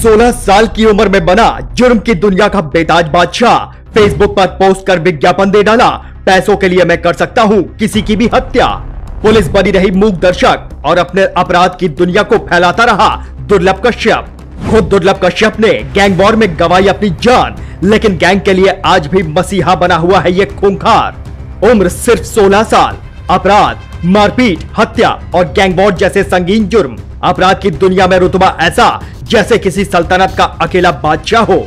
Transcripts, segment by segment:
16 साल की उम्र में बना जुर्म की दुनिया का बेताज बादशाह, फेसबुक पर पोस्ट कर विज्ञापन दे डाला, पैसों के लिए मैं कर सकता हूं किसी की भी हत्या। पुलिस बनी रही मूक दर्शक और अपने अपराध की दुनिया को फैलाता रहा दुर्लभ कश्यप। खुद दुर्लभ कश्यप ने गैंग वॉर में गंवाई अपनी जान, लेकिन गैंग के लिए आज भी मसीहा बना हुआ है ये खूंखार। उम्र सिर्फ 16 साल, अपराध, मारपीट, हत्या और गैंग वॉर जैसे संगीन जुर्म। अपराध की दुनिया में रुतबा ऐसा जैसे किसी सल्तनत का अकेला बादशाह हो।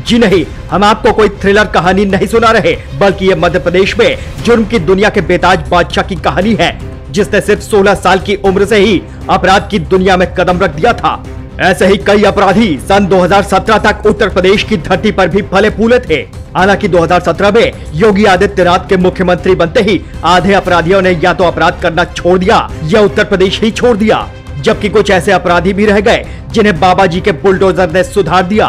जी नहीं, हम आपको कोई थ्रिलर कहानी नहीं सुना रहे, बल्कि ये मध्य प्रदेश में जुर्म की दुनिया के बेताज बादशाह की कहानी है, जिसने सिर्फ 16 साल की उम्र से ही अपराध की दुनिया में कदम रख दिया था। ऐसे ही कई अपराधी सन 2017 तक उत्तर प्रदेश की धरती पर भी फले फूले थे। हालांकि 2017 में योगी आदित्यनाथ के मुख्यमंत्री बनते ही आधे अपराधियों ने या तो अपराध करना छोड़ दिया या उत्तर प्रदेश ही छोड़ दिया, जबकि कुछ ऐसे अपराधी भी रह गए जिन्हें बाबा जी के बुलडोजर ने सुधार दिया।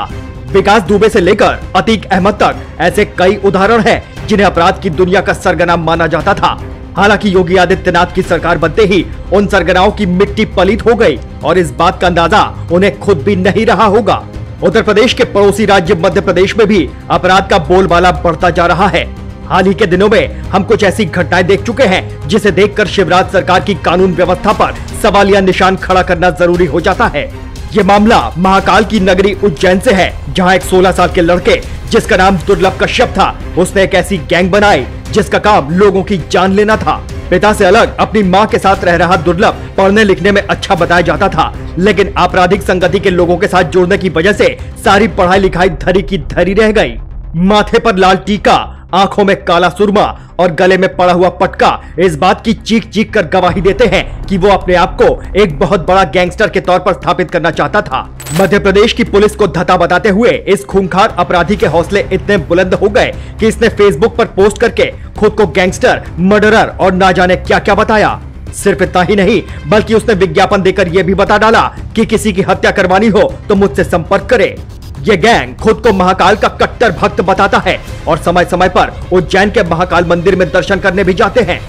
विकास दुबे से लेकर अतीक अहमद तक ऐसे कई उदाहरण हैं जिन्हें अपराध की दुनिया का सरगना माना जाता था। हालांकि योगी आदित्यनाथ की सरकार बनते ही उन सरगनाओं की मिट्टी पलीत हो गई और इस बात का अंदाजा उन्हें खुद भी नहीं रहा होगा। उत्तर प्रदेश के पड़ोसी राज्य मध्य प्रदेश में भी अपराध का बोलबाला बढ़ता जा रहा है। हाल ही के दिनों में हम कुछ ऐसी घटनाएं देख चुके हैं जिसे देखकर शिवराज सरकार की कानून व्यवस्था पर सवालिया निशान खड़ा करना जरूरी हो जाता है। ये मामला महाकाल की नगरी उज्जैन से है, जहां एक 16 साल के लड़के जिसका नाम दुर्लभ कश्यप था, उसने एक ऐसी गैंग बनाई जिसका काम लोगों की जान लेना था। पिता से अलग अपनी मां के साथ रह रहा दुर्लभ पढ़ने लिखने में अच्छा बताया जाता था, लेकिन आपराधिक संगति के लोगों के साथ जुड़ने की वजह से सारी पढ़ाई लिखाई धरी की धरी रह गई। माथे पर लाल टीका, आंखों में काला सुरमा और गले में पड़ा हुआ पटका इस बात की चीख चीख कर गवाही देते हैं कि वो अपने आप को एक बहुत बड़ा गैंगस्टर के तौर पर स्थापित करना चाहता था। मध्य प्रदेश की पुलिस को धता बताते हुए इस खूंखार अपराधी के हौसले इतने बुलंद हो गए कि इसने फेसबुक पर पोस्ट करके खुद को गैंगस्टर, मर्डरर और ना जाने क्या क्या बताया। सिर्फ इतना ही नहीं, बल्कि उसने विज्ञापन देकर यह भी बता डाला कि किसी की हत्या करवानी हो तो मुझसे संपर्क करे। ये गैंग खुद को महाकाल का कट्टर भक्त बताता है और समय समय पर उज्जैन के महाकाल मंदिर में दर्शन करने भी जाते हैं।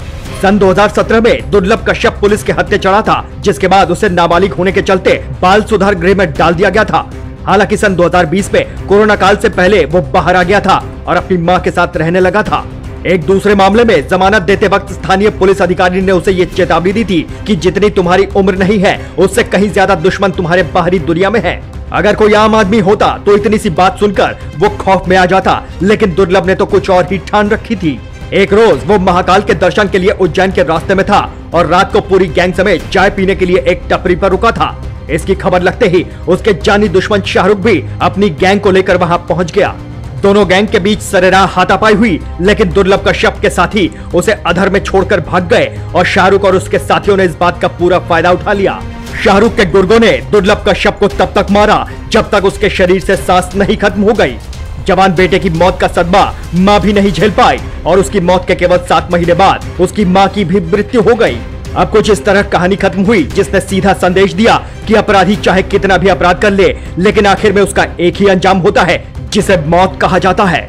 सन 2017 में दुर्लभ कश्यप पुलिस के हत्थे चढ़ा था, जिसके बाद उसे नाबालिग होने के चलते बाल सुधार गृह में डाल दिया गया था। हालांकि सन 2020 में कोरोना काल से पहले वो बाहर आ गया था और अपनी मां के साथ रहने लगा था। एक दूसरे मामले में जमानत देते वक्त स्थानीय पुलिस अधिकारी ने उसे ये चेतावनी दी थी कि जितनी तुम्हारी उम्र नहीं है, उससे कहीं ज्यादा दुश्मन तुम्हारे बाहरी दुनिया में है। अगर कोई आम आदमी होता तो इतनी सी बात सुनकर वो खौफ में आ जाता, लेकिन दुर्लभ ने तो कुछ और ही ठान रखी थी। एक रोज वो महाकाल के दर्शन के लिए उज्जैन के रास्ते में था और रात को पूरी गैंग समेत चाय पीने के लिए एक टपरी पर रुका था। इसकी खबर लगते ही उसके जानी दुश्मन शाहरुख भी अपनी गैंग को लेकर वहां पहुंच गया। दोनों गैंग के बीच सरेराह हाथापाई हुई, लेकिन दुर्लभ कश्यप के साथी उसे अधर में छोड़कर भाग गए और शाहरुख और उसके साथियों ने इस बात का पूरा फायदा उठा लिया। शाहरुख के गुर्गों ने दुर्लभ कश्यप को तब तक मारा जब तक उसके शरीर से सांस नहीं खत्म हो गई। जवान बेटे की मौत का सदमा मां भी नहीं झेल पाई और उसकी मौत के केवल 7 महीने बाद उसकी मां की भी मृत्यु हो गई। अब कुछ इस तरह कहानी खत्म हुई, जिसने सीधा संदेश दिया कि अपराधी चाहे कितना भी अपराध कर ले, लेकिन आखिर में उसका एक ही अंजाम होता है, जिसे मौत कहा जाता है।